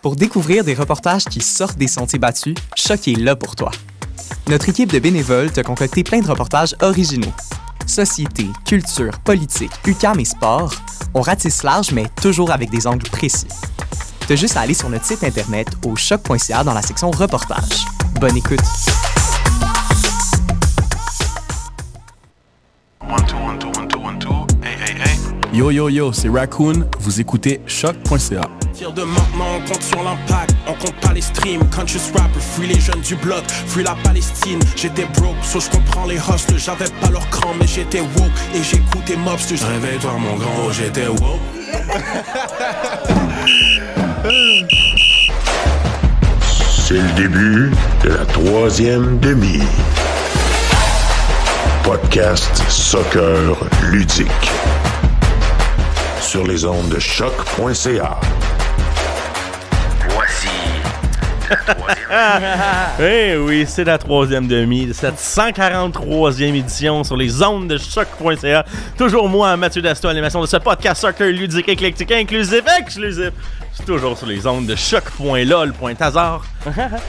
Pour découvrir des reportages qui sortent des sentiers battus, Choc est là pour toi. Notre équipe de bénévoles t'a concocté plein de reportages originaux. Société, culture, politique, UQAM et sport, on ratisse large mais toujours avec des angles précis. T'as juste à aller sur notre site internet au choc.ca dans la section reportages. Bonne écoute! Yo yo yo, c'est Raccoon, vous écoutez choc.ca. De maintenant, on compte sur l'impact, on compte pas les streams. Conscious rapper, free les jeunes du bloc, free la Palestine. J'étais broke, so je comprends les hustles. J'avais pas leur cran, mais j'étais woke. Et j'écoutais Mobster. Réveille-toi mon grand, j'étais woke. C'est le début de la troisième demi. Podcast soccer ludique. Sur les ondes de choc.ca. Voici la troisième. Eh oui, c'est la troisième demi de cette 143e édition sur les ondes de choc.ca. Toujours moi, Mathieu Dasto, à l'animation de ce podcast soccer ludique, éclectique, inclusif, exclusif. C'est toujours sur les ondes de choc.lol.hasard.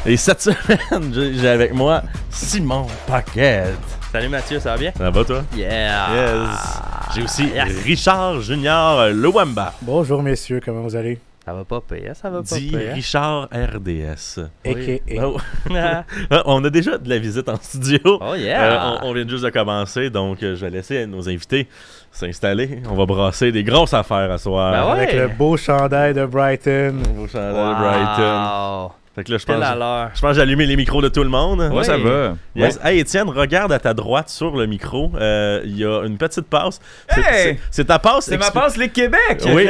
Et cette semaine, j'ai avec moi Simon Paquette. Salut Mathieu, ça va bien? Ça va toi? Yeah! Yes! J'ai aussi Richard Junior Lewamba. Bonjour messieurs, comment vous allez? Ça va pas pire, ça va pas Dit pire. Richard RDS. A.K.A. Oh. On a déjà de la visite en studio. Oh yeah! On vient juste de commencer, donc je vais laisser nos invités s'installer. On va brasser des grosses affaires à soir. Ben ouais. Avec le beau chandail de Brighton. Au chandail de Brighton. Fait que là, je pense que j'ai allumé les micros de tout le monde. Ouais, ça va. Yes. Hey Étienne, regarde à ta droite sur le micro. Il y a une petite passe. C'est ta passe. C'est ma passe Ligue Québec! Oui,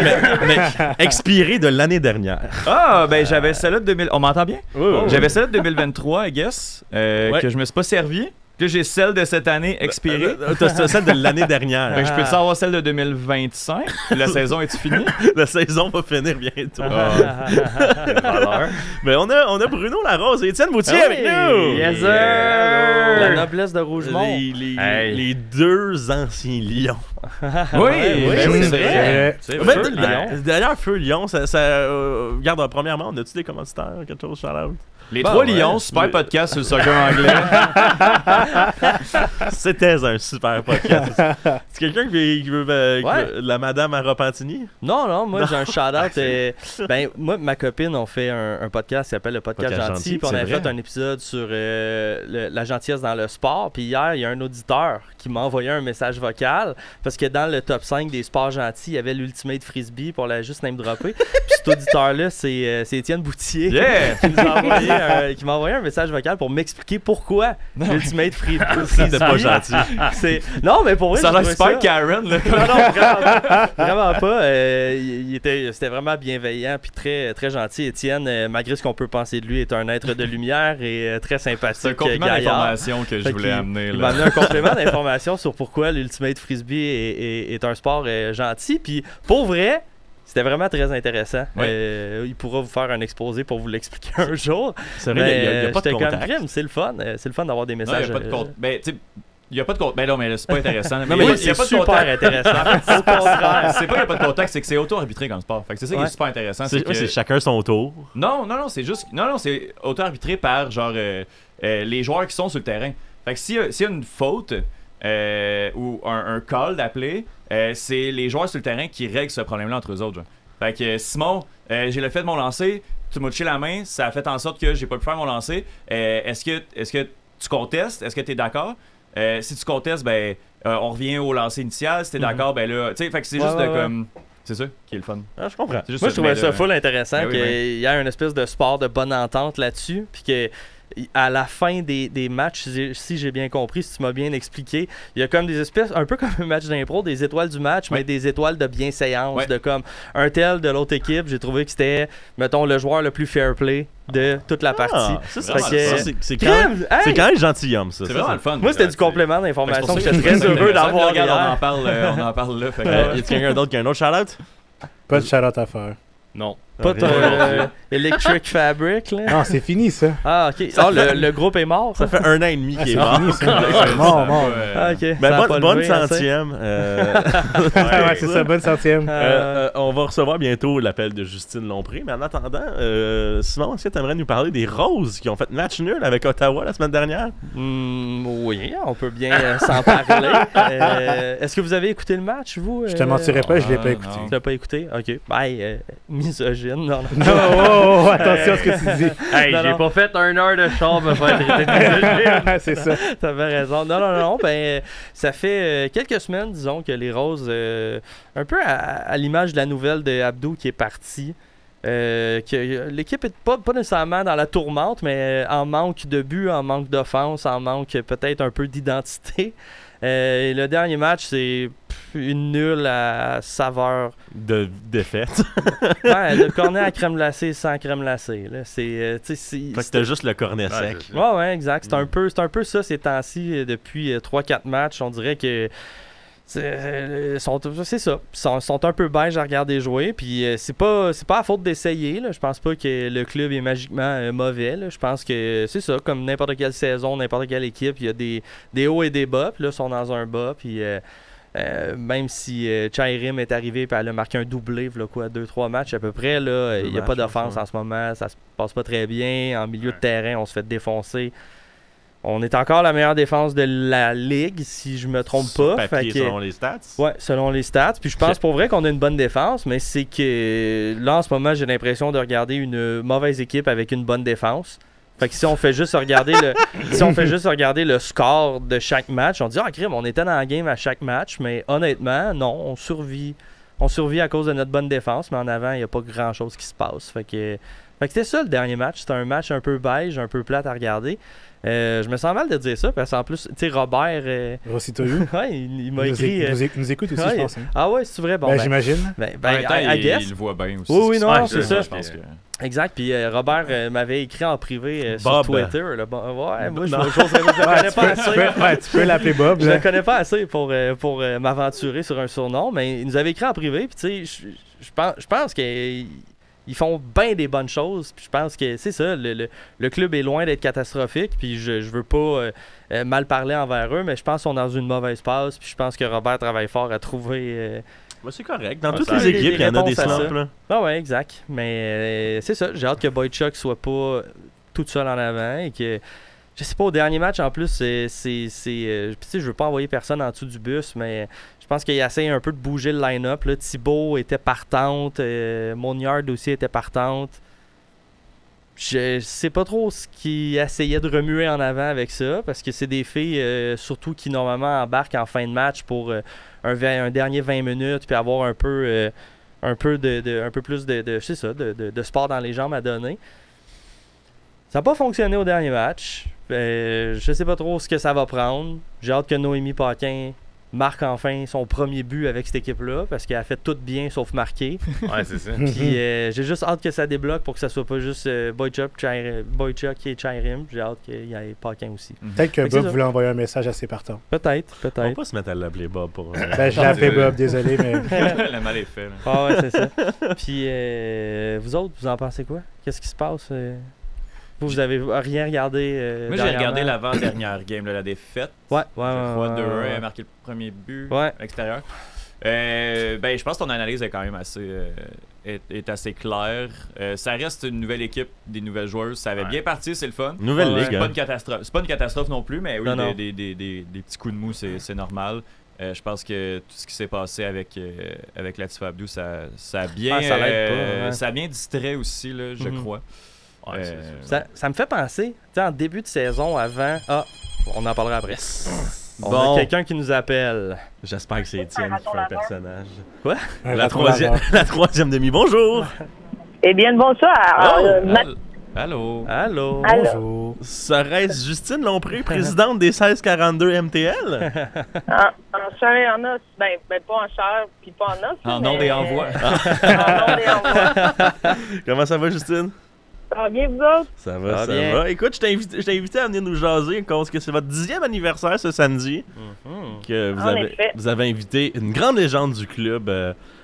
mais expirée de l'année dernière. Ah, ben j'avais celle-là de 2000... On m'entend bien? Oui. J'avais celle de 2023, I guess, que je me suis pas servi. Là, j'ai celle de cette année expirée. T'as celle de l'année dernière. Fait que je peux savoir celle de 2025? La saison est-tu finie? La saison va finir bientôt. Mais on a Bruno Larose et Étienne Boutier avec nous. Yes sir! La noblesse de Rougemont. Les deux anciens lions. Oui, c'est vrai. Feu Lyon. D'ailleurs, Feu Lyon, ça regarde, premièrement, on a-tu des commanditaires, quelque chose, shout-out? Les trois lions, super podcast sur le soccer anglais. C'était un super podcast. C'est quelqu'un qui veut la madame à Repentigny? Non, moi j'ai un shout-out. Moi ma copine, on fait un podcast qui s'appelle le Podcast Gentil. Puis on avait fait un épisode sur la gentillesse dans le sport. Puis hier, il y a un auditeur qui m'a envoyé un message vocal parce que dans le top 5 des sports gentils, il y avait l'Ultimate Frisbee pour la juste name dropper. Puis cet auditeur-là, c'est Étienne Boutier qui m'a envoyé un message vocal pour m'expliquer pourquoi l'Ultimate Frisbee. C'était pas gentil. Non, mais pour vrai, ça a l'air super Karen. Là. Non, vraiment pas. C'était vraiment bienveillant puis très, très gentil. Étienne, malgré ce qu'on peut penser de lui, est un être de lumière et très sympathique. C'est un complément d'information que je voulais amener. Il m'a amené un complément d'information sur pourquoi l'Ultimate Frisbee est un sport gentil. Puis pour vrai, c'était vraiment très intéressant. Oui. Il pourra vous faire un exposé pour vous l'expliquer un jour. C'est vrai, il n'y a pas de contact. C'est le fun. C'est le fun d'avoir des messages. Il n'y a pas de contact. Il n'y a pas de contact. Ben non, mais c'est pas intéressant. Non, mais c'est super intéressant. Au contraire. C'est pas qu'il n'y a pas de contact, c'est que c'est auto-arbitré comme sport. Fait que c'est ça qui est super intéressant. C'est chacun son tour. Non, c'est juste. Non, c'est auto-arbitré par genre les joueurs qui sont sur le terrain. Fait que s'il y a une faute ou un call d'appeler, c'est les joueurs sur le terrain qui règlent ce problème-là entre eux autres. Genre. Fait que Simon, j'ai le fait de mon lancer, tu m'as touché la main, ça a fait en sorte que j'ai pas pu faire mon lancer. Est-ce que tu contestes? Est-ce que tu es d'accord? Si tu contestes, ben on revient au lancer initial. Si t'es d'accord, ben là, tu sais, fait que c'est juste comme. C'est ça qui est le fun. Ah, je comprends. Moi, je trouvais ça full intéressant qu'il y ait une espèce de sport de bonne entente là-dessus, puis que à la fin des matchs, si j'ai bien compris, si tu m'as bien expliqué, il y a comme des espèces, un peu comme un match d'impro, des étoiles du match, mais des étoiles de bienséance, de comme un tel de l'autre équipe. J'ai trouvé que c'était, mettons, le joueur le plus fair play de toute la partie. C'est quand même gentilhomme, ça. C'est vraiment le fun. Moi, c'était du complément d'information que j'étais très heureux d'avoir. On en parle là. Y a quelqu'un d'autre qui a un autre shout-out? Pas de shout-out à faire. Non. Pas ton Electric Fabric, là? Non, c'est fini, ça. Ah, ok. Ah, le groupe est mort. Ça fait 1 an et demi qu'il est C'est mort. fini, ça. C'est mort. Ah, ok. Ben, Ça a pas bonne levé assez. centième. Ouais, c'est ça, bonne centième. On va recevoir bientôt l'appel de Justine Lompré, mais en attendant, Simon, est-ce que tu aimerais nous parler des Roses qui ont fait match nul avec Ottawa la semaine dernière? Oui, on peut bien s'en parler. Est-ce que vous avez écouté le match, vous? Je te mentirais pas, je l'ai pas écouté. Tu l'as pas écouté? Ok. Bye, misogyne. Non. Oh, attention à ce que tu dis. Hey, j'ai pas fait 1 heure de char pour faire traiter C'est ça. T'avais raison. Non. Ben, ça fait quelques semaines, disons, que les Roses, un peu à l'image de la nouvelle de Abdou qui est parti, que l'équipe est pas nécessairement dans la tourmente, mais en manque de but, en manque d'offense, en manque peut-être un peu d'identité. Et le dernier match, c'est une nulle à saveur de défaite. Ouais, de cornet à crème glacée sans crème glacée. Là. Fait que t'as juste le cornet sec. Ouais, exact. C'est un peu ça ces temps-ci, depuis 3-4 matchs. On dirait que c'est ça. Ils sont un peu beige à regarder jouer. Puis c'est pas à faute d'essayer. Je pense pas que le club est magiquement mauvais. Là. Je pense que c'est ça. Comme n'importe quelle saison, n'importe quelle équipe, il y a des hauts et des bas. Puis là, ils sont dans un bas. Puis même si Chairim est arrivé et elle a marqué un doublé, 2-3 matchs à peu près, là, il n'y a pas d'offense en ce moment. Ça se passe pas très bien. En milieu de terrain, on se fait défoncer. On est encore la meilleure défense de la ligue, si je me trompe pas. Papier, selon les stats. Ouais, selon les stats. Puis je pense pour vrai qu'on a une bonne défense, mais c'est que là, en ce moment, j'ai l'impression de regarder une mauvaise équipe avec une bonne défense. Fait que si on fait juste regarder le score de chaque match, on dit crime, on était dans la game à chaque match, mais honnêtement, non, on survit à cause de notre bonne défense, mais en avant, il n'y a pas grand-chose qui se passe. Fait que c'était ça le dernier match. C'était un match un peu beige, un peu plate à regarder. Je me sens mal de dire ça parce qu'en plus, tu sais, Robert. Rossi Toyou. Ouais, il m'a écrit. Il nous écoute aussi, je pense. Hein. Ah ouais, c'est vrai. Bon, j'imagine. Il le voit bien aussi. Oui, non, c'est ça. Je pense que... Exact. Puis Robert m'avait écrit en privé Bob. sur Twitter. Là. Ouais, moi, je le connais pas assez. Tu peux l'appeler Bob. Je le connais pas assez pour m'aventurer sur un surnom, mais il nous avait écrit en privé. Puis tu sais, je pense que. Ils font bien des bonnes choses. Puis je pense que c'est ça. Le club est loin d'être catastrophique. Puis je veux pas mal parler envers eux, mais je pense qu'ils sont dans une mauvaise passe. Puis je pense que Robert travaille fort à trouver. C'est correct. Dans toutes les équipes, il y en a des slumps. Là. Ah ouais, exact. Mais c'est ça. J'ai hâte que Boychuk soit pas tout seul en avant et que. Je sais pas, au dernier match, en plus, je veux pas envoyer personne en dessous du bus, mais je pense qu'il essaye un peu de bouger le line-up. Là. Thibaut était partante, Moniard aussi était partante. Je sais pas trop ce qu'il essayait de remuer en avant avec ça, parce que c'est des filles, surtout qui normalement embarquent en fin de match pour un dernier 20 minutes, puis avoir un peu plus de sport dans les jambes à donner. Ça n'a pas fonctionné au dernier match. Je sais pas trop ce que ça va prendre. J'ai hâte que Noémie Paquin marque enfin son premier but avec cette équipe-là parce qu'elle a fait tout bien sauf marquer. Ouais, c'est ça. Puis j'ai juste hâte que ça débloque pour que ça soit pas juste Boychuk et Chairim. J'ai hâte qu'il y ait Paquin aussi. Peut-être que Bob voulait envoyer un message à ses partants. Peut-être. On va pas se mettre à l'appeler Bob pour... je l'ai appelé Bob, désolé, mais... Le mal est fait. Là. Ah ouais, c'est ça. Puis vous autres, vous en pensez quoi? Qu'est-ce qui se passe? Vous avez rien regardé? Moi, j'ai regardé l'avant-dernière game, la défaite. Ouais. Je crois 2-1 a marqué le premier but à l'extérieur. Je pense que ton analyse est quand même assez claire. Ça reste une nouvelle équipe, des nouvelles joueuses. Ça avait bien parti, c'est le fun. Nouvelle ligue. C'est pas une catastrophe. C'est pas une catastrophe non plus, mais oui, des petits coups de mou, c'est normal. Je pense que tout ce qui s'est passé avec Latifa Abdou, ça a bien, ça a bien distrait aussi, là, je crois. Ouais, ça me fait penser, en début de saison, avant... on en parlera après. On a quelqu'un qui nous appelle. J'espère que c'est Étienne qui fait un personnage. Quoi? La troisième demi. Bonjour! Eh bien, bonsoir. Allô? Bonjour. Serait-ce Justine Lompré, présidente des 1642 MTL? En chair et en os. Ben, pas en chair puis pas en os. En ondes et en voix. En ondes et en voix. Comment ça va, Justine? Ça va bien, vous autres? Ça va. Écoute, je t'ai invité à venir nous jaser parce que c'est votre 10e anniversaire ce samedi. Que vous avez invité une grande légende du club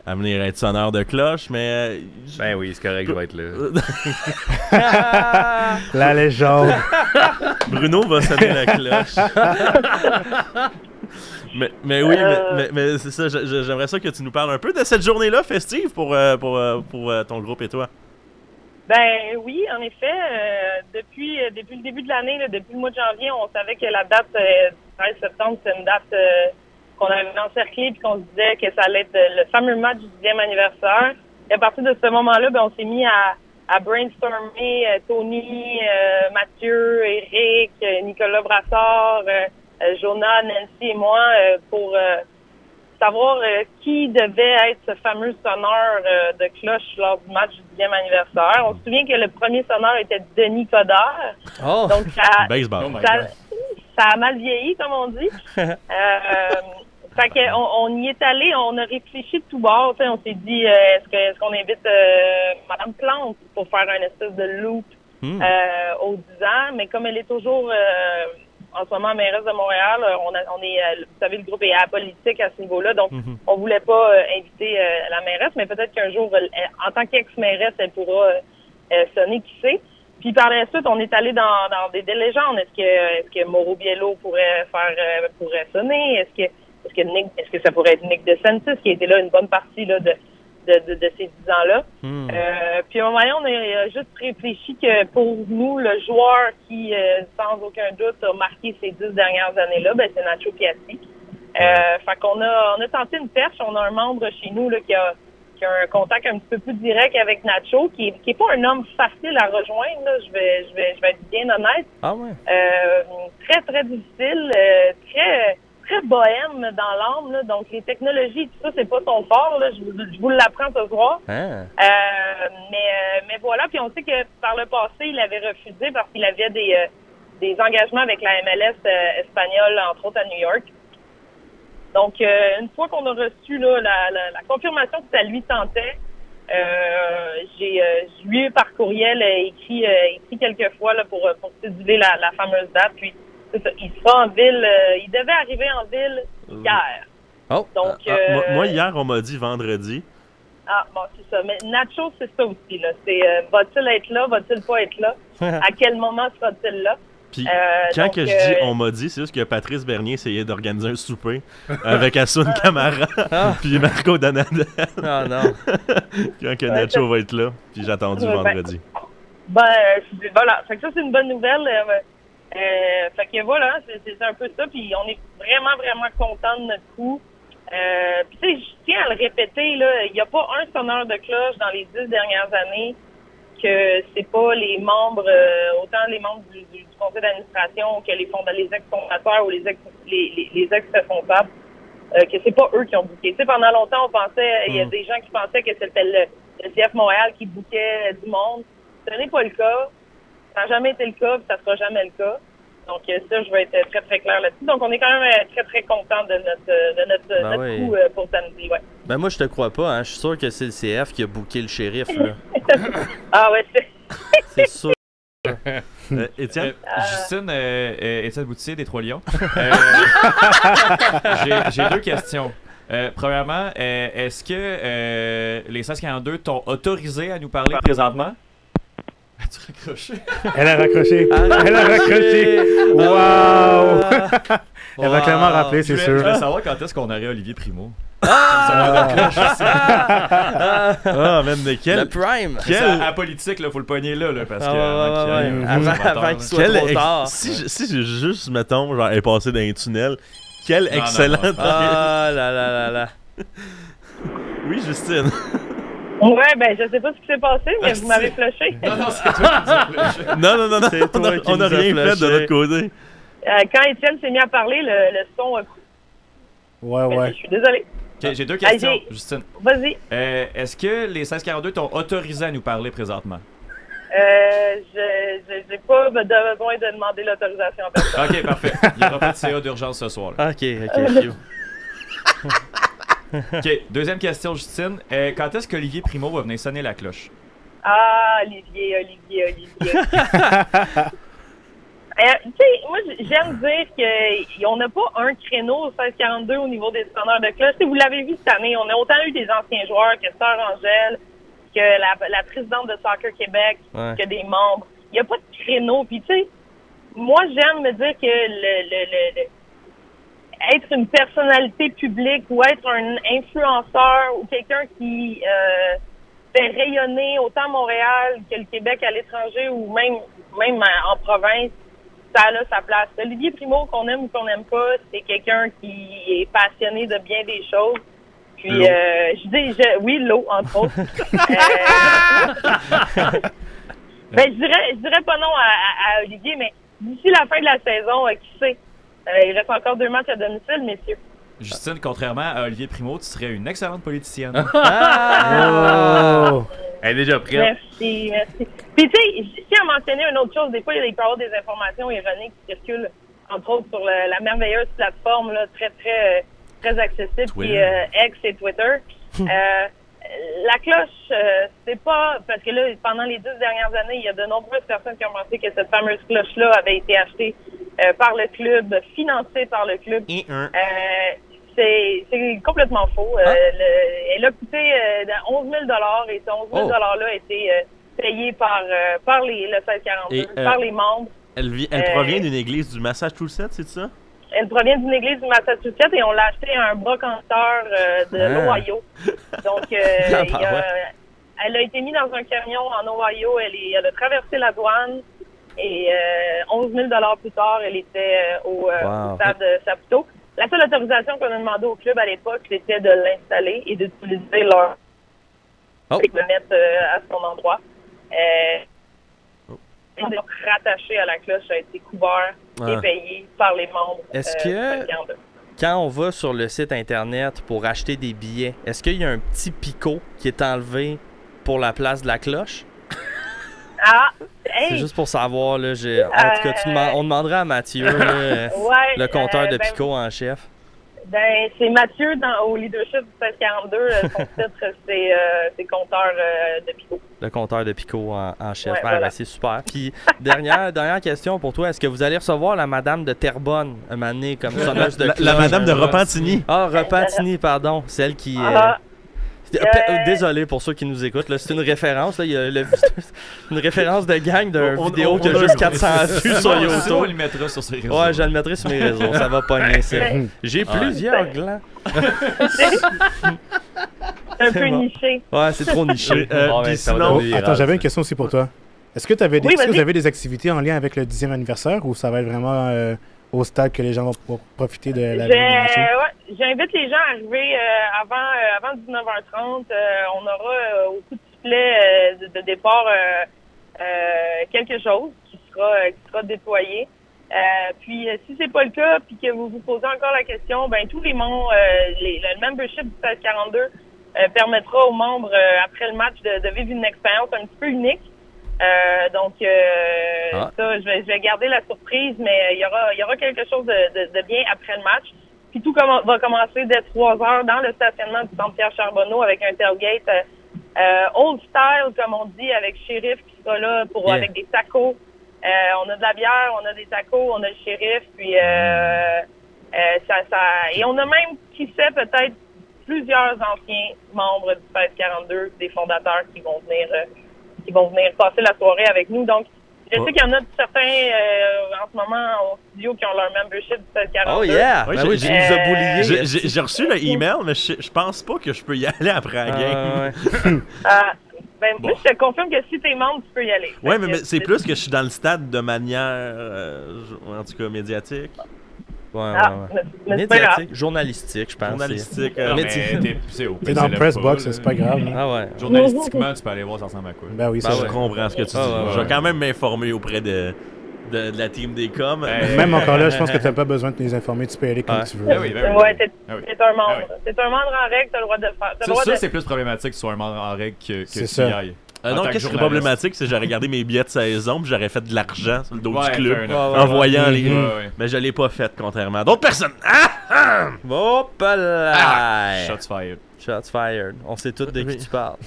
à venir être sonneur de cloche, mais... Ben oui, c'est correct, je vais être là. La légende. Bruno va sonner la cloche. mais oui, mais c'est ça, j'aimerais ça que tu nous parles un peu de cette journée-là festive pour ton groupe et toi. Ben oui, en effet, depuis le début de l'année, depuis le mois de janvier, on savait que la date du 13 septembre, c'est une date qu'on avait encerclée puis qu'on se disait que ça allait être le fameux match du 10e anniversaire. Et à partir de ce moment-là, ben, on s'est mis à brainstormer Tony, Mathieu, Eric, Nicolas Brassard, Jonah, Nancy et moi pour savoir qui devait être ce fameux sonneur de cloche lors du match du 10e anniversaire. On se souvient que le premier sonneur était Denis Coderre. Oh! Donc baseball. Ça a mal vieilli, comme on dit. Fait qu'on y est allé, on a réfléchi de tout bord. On s'est dit, est-ce qu'on invite Madame Plante pour faire un espèce de loop aux 10 ans? Mais comme elle est toujours en ce moment mairesse de Montréal, on est, vous savez, le groupe est apolitique à ce niveau-là, donc on voulait pas inviter la mairesse, mais peut-être qu'un jour, en tant qu'ex-mairesse, elle pourra sonner, qui sait. Puis par la suite, on est allé dans des légendes. Est-ce que Mauro Biello pourrait sonner? Est-ce que ça pourrait être Nick DeSantis qui a été là une bonne partie là, de ces 10 ans-là? Puis à un moment donné, on a juste réfléchi que pour nous, le joueur qui, sans aucun doute, a marqué ces 10 dernières années-là, ben, c'est Nacho Piatti. Fait qu'on a tenté une perche. On a un membre chez nous là, qui a un contact un petit peu plus direct avec Nacho, qui est pas un homme facile à rejoindre, là. Je vais être bien honnête. Ah ouais. Très, très difficile, très bohème dans l'âme, là. Donc les technologies, tout ça, c'est pas son fort, là. Je vous l'apprends ce soir. Hein? Mais voilà, puis on sait que par le passé, il avait refusé parce qu'il avait des engagements avec la MLS espagnole, entre autres à New York. Donc, une fois qu'on a reçu là, la confirmation que ça lui tentait, j'ai lui par courriel écrit quelques fois là, pour céduler la fameuse date. Puis c'est ça, il sera en ville, il devait arriver en ville hier. Oh. Donc, moi hier on m'a dit vendredi. Ah bon, c'est ça. Mais Nacho, c'est ça aussi là. C'est va-t-il être là, va-t-il pas être là? À quel moment sera-t-il là? Puis quand que je dis on m'a dit, c'est juste que Patrice Bernier essayait d'organiser un souper avec Assun Camara puis Marco Donadel. Ah non. Quand que Nacho va être là, puis j'ai attendu vendredi. Voilà. Fait que ça, c'est une bonne nouvelle. Fait que voilà, c'est un peu ça. Puis on est vraiment, vraiment contents de notre coup. Puis tu sais, je tiens à le répéter, là, il n'y a pas un sonneur de cloche dans les 10 dernières années que c'est pas les membres, autant les membres du conseil d'administration que les ex-fondateurs ou les ex-responsables, que c'est pas eux qui ont booké. Tu sais, pendant longtemps, on pensait, il y a des gens qui pensaient que c'était le CF Montréal qui bookait du monde. Ce n'est pas le cas. Ça n'a jamais été le cas, puis ça sera jamais le cas. Donc ça, je vais être très, très clair là-dessus. Donc on est quand même très, très content de notre coup pour samedi. Ouais. Ben moi, je te crois pas. Hein. Je suis sûr que c'est le CF qui a booké le shérif. Là. Ah ouais, c'est sûr. Étienne? Justine, Étienne Boutier des Trois-Lions. J'ai deux questions. Premièrement, est-ce que les 1642 t'ont autorisé à nous parler présentement? As-tu raccroché? Elle a raccroché. Elle a raccroché. Wow! Elle va clairement rappeler, c'est sûr. Je voulais savoir quand est-ce qu'on aurait Olivier Primo. Même de quel... Le prime! À politique, il faut le pogner là, parce que... avant qu'il soit trop tard. Si j'ai juste, mettons, genre, est passé dans un tunnel, quel excellent... Ah là. Oui, Justine. Ouais, ben je sais pas ce qui s'est passé, mais vous m'avez flushé. Non, c'est toi qui nous as flushé. Non, on n'a rien fait de notre côté. Quand Étienne s'est mis à parler, le son a coupé. Ouais. Je suis désolé. Okay, j'ai deux questions, Justine. Vas-y. Est-ce que les 1642 t'ont autorisé à nous parler présentement? J'ai pas besoin de demander l'autorisation à personne. Ok, parfait. Il n'y aura pas de CA d'urgence ce soir. Là. Ok. Ok, deuxième question, Justine. Quand est-ce qu'Olivier Primo va venir sonner la cloche? Ah, Olivier. Tu sais, moi, j'aime dire qu'on n'a pas un créneau au 1642 au niveau des dépanneurs de cloche. Vous l'avez vu cette année, on a autant eu des anciens joueurs que Sœur Angèle, que la présidente de Soccer Québec, que des membres. Il n'y a pas de créneau. Puis, tu sais, moi, j'aime me dire que être une personnalité publique ou être un influenceur ou quelqu'un qui fait rayonner autant Montréal que le Québec à l'étranger ou même en province, ça a sa place. Olivier Primo, qu'on aime ou qu'on n'aime pas, c'est quelqu'un qui est passionné de bien des choses. Puis, oui, l'eau, entre autres. Ben, je dirais pas non à Olivier, mais d'ici la fin de la saison, qui sait? Il reste encore 2 matchs à domicile, messieurs. Justine, contrairement à Olivier Primo, tu serais une excellente politicienne. Elle est déjà prête. Merci. Puis, tu sais, je tiens à mentionner une autre chose. Des fois, il peut y avoir des informations ironiques qui circulent, entre autres, sur la merveilleuse plateforme, là, très, très, très accessible, qui est X et Twitter. La cloche, c'est pas... Parce que là, pendant les 10 dernières années, il y a de nombreuses personnes qui ont pensé que cette fameuse cloche-là avait été achetée par le club, financée par le club. C'est complètement faux. Elle a coûté 11 000 et ce 11 000 $-là a été payé par le 1642, par les membres. Elle provient d'une église du Massachusetts, c'est ça? Elle provient d'une église du Massachusetts et on l'a acheté à un brocanteur de l'Ohio. Donc, elle a été mise dans un camion en Ohio. Elle a traversé la douane et 11 000 $ plus tard, elle était au stade Saputo. La seule autorisation qu'on a demandé au club à l'époque, c'était de l'installer et d'utiliser leur et de le mettre à son endroit. Rattaché à la cloche a été couvert et payé par les membres. Est-ce que quand on va sur le site internet pour acheter des billets, est-ce qu'il y a un petit picot qui est enlevé pour la place de la cloche? C'est juste pour savoir, là, en tout cas, on demandera à Mathieu, là, le compteur de picot en chef. Ben, c'est Mathieu au leadership du 1642. Son titre, c'est compteur de picot. Le compteur de picot en chef. Ben, c'est super. Puis, dernière question pour toi. Est-ce que vous allez recevoir la madame de Terrebonne, un moment donné, comme sonneuse de cloche? La madame de Repentigny. Repentigny, pardon. Celle qui... Désolé pour ceux qui nous écoutent. C'est une référence. Là. Il y a une référence de gang d'une vidéo qui a juste 400 vues sur YouTube. On le mettra sur ses réseaux. Ouais, je le mettrai sur mes réseaux. Ça va pas niaiser. J'ai plusieurs glands. Un peu niché. Ouais, c'est trop niché. Attends, j'avais une question aussi pour toi. Est-ce que vous avez des activités en lien avec le 10e anniversaire ou ça va être vraiment au stade que les gens vont profiter de la j'invite les gens à arriver avant 19h30. On aura au coup de sifflet de départ quelque chose qui sera déployé. Puis si c'est pas le cas, puis que vous vous posez encore la question, ben tous les membres, le membership du 1642 permettra aux membres après le match de vivre une expérience un petit peu unique. Ça, je vais garder la surprise, mais il y aura quelque chose de bien après le match. Puis tout va commencer dès 3h dans le stationnement du Centre Pierre Charbonneau avec un tailgate old style, comme on dit, avec shérif qui sera là avec des tacos. On a de la bière, on a des tacos, on a le shérif, puis et on a même, qui sait, peut-être plusieurs anciens membres du 1642, des fondateurs qui vont venir passer la soirée avec nous. Donc, je sais qu'il y en a certains en ce moment au studio qui ont leur membership du 1642. Oh yeah! Oui, nous a boulié. J'ai reçu le email, mais je pense pas que je peux y aller après la game. Moi, je te confirme que si t'es membre, tu peux y aller. Oui, mais c'est plus que je suis dans le stade de manière, en tout cas, médiatique. Médiatique, journalistique, je pense. Journalistique. T'es dans le press box, c'est pas grave. Journalistiquement, tu peux aller voir ça ressemble à quoi. Ben oui, je comprends ce que tu dis. Je vais quand même m'informer auprès de la team des coms. Même encore là, je pense que t'as pas besoin de les informer, tu peux y aller comme tu veux. T'es un membre. T'es un membre en règle, t'as le droit de le faire. Ça, c'est plus problématique que tu sois un membre en règle que tu y ailles. Non, qu'est-ce qui serait problématique, c'est que j'aurais gardé mes billets de saison puis j'aurais fait de l'argent sur le dos du club en voyant les... Mais je l'ai pas fait, contrairement à d'autres personnes. Shots fired. On sait tous de qui tu parles.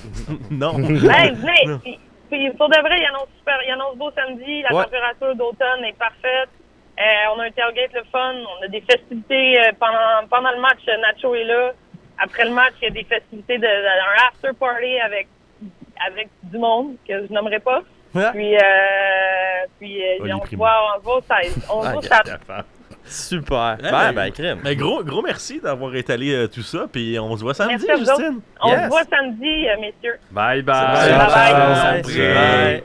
Non. Venez. Puis pour de vrai, il annonce beau samedi. La température d'automne est parfaite. On a un tailgate le fun. On a des festivités pendant le match. Nacho est là. Après le match, il y a des festivités un after party avec du monde que je nommerai pas. Puis on se voit au 16. On se voit samedi. Super. Crème. Mais gros merci d'avoir étalé tout ça. Puis on se voit samedi, merci Justine. On se voit samedi, messieurs. Bye. Bye.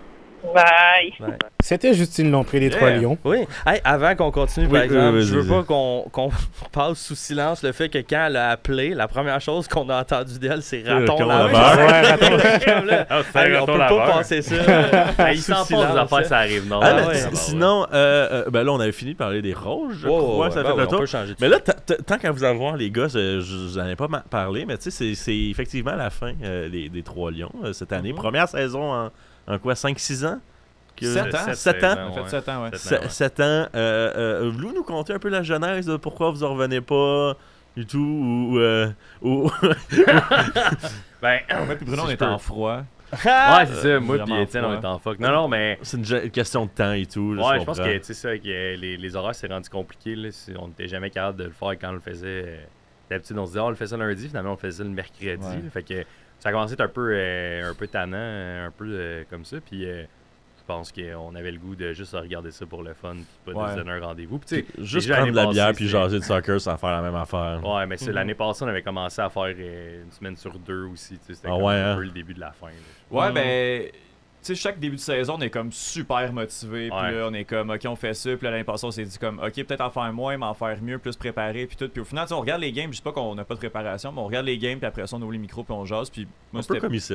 C'était Justine Lompré des Trois Lions. Oui. Hey, avant qu'on continue, par exemple, je veux pas qu'on passe sous silence le fait que quand elle a appelé, la première chose qu'on a entendu d'elle, c'est raton laveur. On peut pas passer ça. Il s'en passe des affaires, ça arrive, non? Sinon, là, on avait fini de parler des roses, je crois. Ça fait le tour. Mais là, tant qu'à vous avoir, les gars, je n'en ai pas parlé, mais tu sais, c'est effectivement la fin des Trois Lions cette année. Première saison en quoi, 5-6 ans? 7 ans. 7 ans. On fait 7 ans, ouais. 7 ans. Voulez-vous nous conter un peu la genèse de pourquoi vous en revenez pas du tout? Ben, en fait, Bruno, on est en froid. Ouais, c'est ça. Moi et Étienne, on est en fuck. Non, mais. C'est une question de temps et tout. Ouais, je pense que, tu sais, ça, que les horaires, c'est rendu compliqué. Là. On n'était jamais capable de le faire quand on le faisait. D'habitude, on se disait, on le faisait lundi. Finalement, on le faisait le mercredi. Ouais. Fait que ça a commencé à être un peu tannant, un peu comme ça. Puis. Je pense qu'on avait le goût de juste regarder ça pour le fun puis pas de se donner un rendez-vous. Juste prendre de la bière puis jaser de soccer sans faire la même affaire. Ouais, mais l'année passée, on avait commencé à faire une semaine sur 2 aussi. C'était un peu le début de la fin. Là. Ouais, ben... Tu sais, chaque début de saison, on est comme super motivé. Puis là, on est comme, OK, on fait ça. Puis l'année passée, on s'est dit comme, OK, peut-être en faire moins, mais en faire mieux, plus préparé. Puis tout. Puis au final, on regarde les games. Je sais pas qu'on n'a pas de préparation, mais on regarde les games. Puis après ça, on ouvre les micros. Puis on jase. Puis moi, c'était. Un peu comme ici,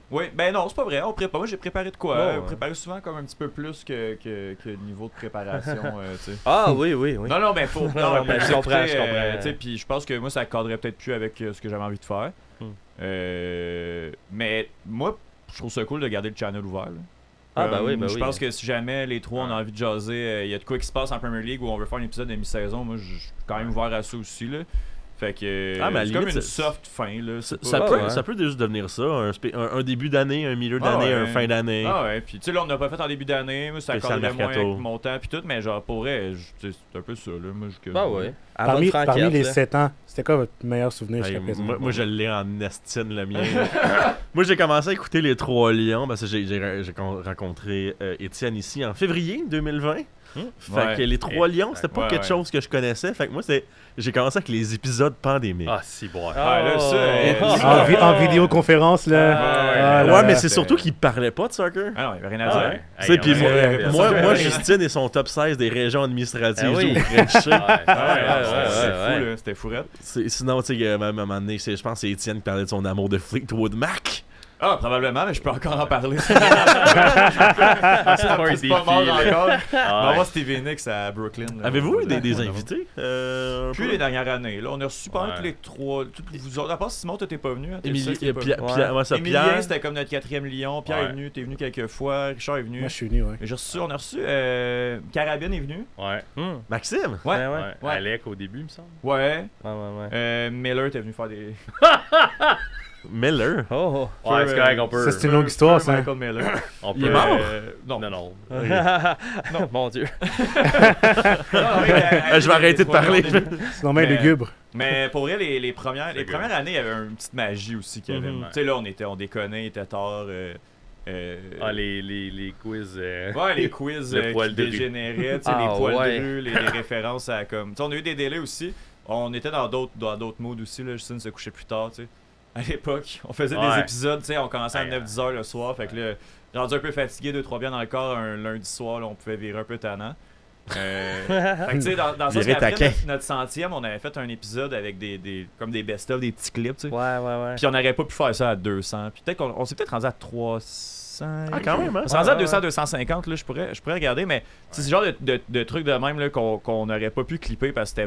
Oui. Ben non, c'est pas vrai. On prépare. Moi, j'ai préparé de quoi préparé souvent comme un petit peu plus que le niveau de préparation. Tu sais. Ah oui. Non, ben faut. Non, mais je comprends. Puis je pense que moi, ça cadrait peut-être plus avec ce que j'avais envie de faire. Mais moi, je trouve ça cool de garder le channel ouvert. Je pense que si jamais les trois on a envie de jaser, il y a de quoi qui se passe en Premier League où on veut faire un épisode de mi-saison, moi je suis quand même ouvert à ça aussi. Là. Fait que c'est comme une soft fin. Là. Ça peut juste devenir ça, un début d'année, un milieu d'année, un fin d'année. Ah ouais, puis tu sais là on n'a pas fait en début d'année, moi ça accordait moins avec mon temps puis tout, mais genre pour vrai, c'est un peu ça. Là, parmi les 7 ans, c'était quoi votre meilleur souvenir jusqu'à présent? Moi je l'ai en estime le mien. Moi j'ai commencé à écouter les Trois Lions parce que j'ai rencontré Étienne ici en février 2020. Fait que les Trois Lions, c'était pas quelque chose que je connaissais. Fait que moi, j'ai commencé avec les épisodes pandémiques. Ah, si, bon. En vidéoconférence, là. Mais c'est surtout qu'ils parlaient pas de soccer. Ah non, il n'y avait rien à dire. Puis moi, Justine est son top 16 des régions administratives. C'était fourette. Sinon, tu sais, à un moment donné, je pense que c'est Étienne qui parlait de son amour de Fleetwood Mac. Ah, probablement, mais je peux encore en parler. C'est pas mort encore. On va voir Stevie Nicks à Brooklyn. Avez-vous eu des invités? Puis les dernières années. Là, on a reçu pendant tous les trois. Vous autres, à part Simon, t'étais pas venu. Emilien, c'était comme notre 4e lion. Pierre est venu, t'es venu quelques fois. Richard est venu. Moi, je suis venu, on a reçu. Carabine est venu. Ouais. Maxime? Ouais. Alec au début, il me semble. Ouais. Miller, t'es venu faire des. Miller. Ouais, c'est correct, on peut. C'est une longue histoire, ça. Michael Miller. Il est mort? Non. Non. Mon Dieu. Je vais arrêter de parler. C'est normal, lugubre. Mais pour vrai, les premières années, il y avait une petite magie aussi qu'il y avait. Tu sais, là, on déconnait, il était tard. Les quiz. Les quiz qui dégénéraient, les poils de rue, les références à comme. On a eu des délais aussi. On était dans d'autres moods aussi. Là, Justine se couchait plus tard, tu sais. À l'époque, on faisait des épisodes, tu sais, on commençait à 9-10 heures le soir, fait que là, rendu un peu fatigué, 2-3 bières dans le corps, un lundi soir, là, on pouvait virer un peu tannant. Fait que tu sais, dans ça, après notre 100e, on avait fait un épisode avec comme des best-of, des petits clips, tu sais. Ouais. Puis on n'aurait pas pu faire ça à 200, puis peut-être qu'on s'est peut-être rendu à 300. Ah, quand même, hein? On s'est rendu à 200, 250, là, je pourrais regarder, mais c'est ce genre de truc de même là, qu'on n'aurait pas pu clipper parce que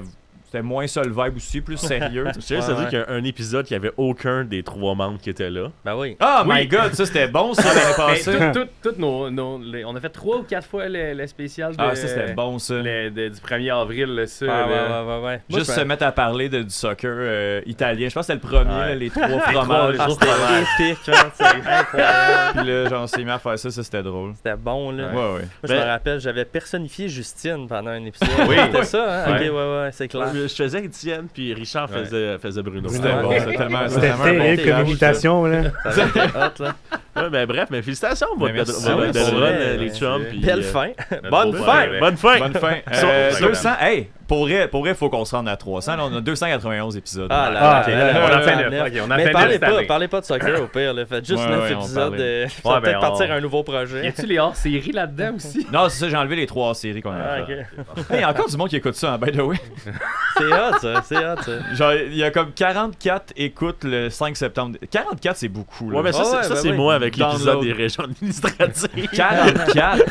c'était c'était moins ça le vibe aussi, plus sérieux. Je tiens à dire qu'il y a un épisode qui avait aucun des 3 membres qui étaient là. Ben oui. Oh my god, ça c'était bon, ça l'année passée. Toutes on a fait 3 ou 4 fois le spécial de, ça c'était bon ça. Du 1er avril, là, ça. Ouais. Juste se mettre à parler du soccer italien. Je pense que c'était le premier, là, les 3 fromages. C'était épique, c'est incroyable. Puis là, genre, on s'est mis à faire ça c'était drôle. C'était bon, là. Ouais. Moi, je me rappelle, j'avais personnifié Justine pendant un épisode. Oui, c'était ça, hein? Ouais. Ok, ouais, c'est clair. Je faisais Étienne, puis Richard faisait Bruno. C'était bon, C'était terrible comme imitation, là. Ça avait été hot, là. Ouais, ben bref, mais félicitations, merci. les chums. puis, Belle fin. Bonne fin! Bonne fin. 200, hey, pour vrai, faut qu'on se rende à 300. Là, on a 291 épisodes. On a fait 9. On a mais fait parlez pas de soccer au pire. Là. Faites juste 9 épisodes. Ça va peut-être partir un nouveau projet. Y a-tu les hors-séries là-dedans aussi? Non, c'est ça, j'ai enlevé les 3 séries qu'on a fait. Il y a encore du monde qui écoute ça, by the way. C'est hot, ça. Genre, il y a comme 44 écoutes le 5 septembre. 44, c'est beaucoup. Là. Ouais, mais ça, c'est moi avec l'épisode des régions administratives. 44!